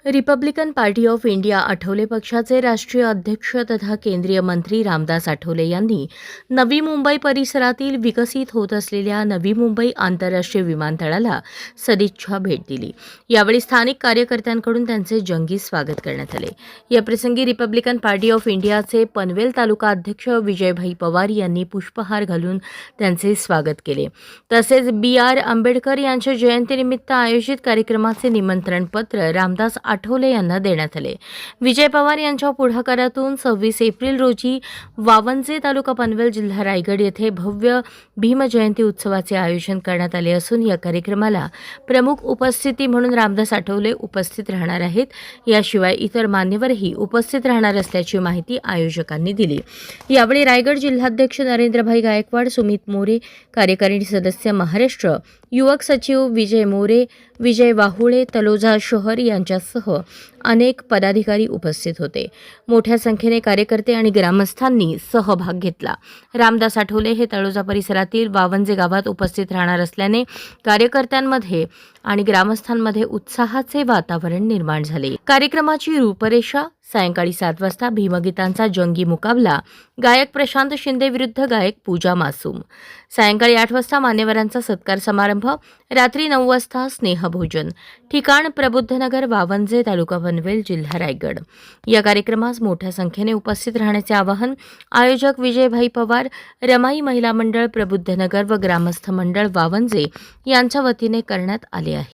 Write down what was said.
Republican party of India Athawale पक्षाचे राष्ट्रीय अध्यक्ष तथा केंद्रीय मंत्री रामदास आठवले यांनी नवी मुंबई परिसरातील विकसित होत असलेल्या नवी मुंबई आंतरराष्ट्रीय विमानतळाला सदिच्छा भेट दिली। यावेळी स्थानिक कार्यकर्त्यांकडून त्यांचे जंगी स्वागत करण्यात आले। याप्रसंगी रिपब्लिकन पार्टी ऑफ इंडियाचे पनवेल तालुका अध्यक्ष विजयभाई पवार यांनी पुष्पहार घालून त्यांचे स्वागत केले। तसेच BR आंबेडकर यांच्या जयंतीनिमित्त आयोजित कार्यक्रमाचे निमंत्रण पत्र रामदास आठवले यांना देण्यात आले। विजय पवार यांच्या पुढाकारातून 26 एप्रिल रोजी वावंजे तालुका पनवेल जिल्हा रायगड येथे भव्य भीमजयंती उत्सवाचे आयोजन करण्यात आले असून या कार्यक्रमाला प्रमुख उपस्थिती म्हणून रामदास आठवले उपस्थित राहणार आहेत। याशिवाय इतर मान्यवरही उपस्थित राहणार असल्याची माहिती आयोजकांनी दिली। यावेळी रायगड जिल्हाध्यक्ष नरेंद्रभाई गायकवाड, सुमित मोरे, कार्यकारिणी सदस्य महाराष्ट्र, युवक सचिव विजय मोरे, विजय वाहुळे, तलोजा शहर यांच्यासह अनेक पदाधिकारी उपस्थित होते। मोठ्या संख्येने कार्यकर्ते आणि ग्रामस्थांनी सहभाग घेतला। रामदास आठवले हे तळोजा परिसरातील वावंजे गावात उपस्थित राहणार असल्याने कार्यकर्त्यांमध्ये आणि ग्रामस्थांमध्ये उत्साहाचे वातावरण निर्माण झाले। कार्यक्रमाची रूपरेषा सायंकाळी 7 वाजता भीमगीतांचा जंगी मुकाबला, गायक प्रशांत शिंदे विरुद्ध गायक पूजा मासूम। सायंकाळी 8 वाजता मान्यवरांचा सत्कार समारंभ, रात्री 9 वाजता स्नेहभोजन। ठिकाण प्रबुद्धनगर, वावंजे, तालुका पनवेल, जिल्हा रायगड। या कार्यक्रमास मोठ्या संख्येने उपस्थित राहण्याचे आवाहन आयोजक विजयभाई पवार, रमाई महिला मंडळ प्रबुद्धनगर व ग्रामस्थ मंडळ वावंजे यांच्या वतीने करण्यात आले आहे।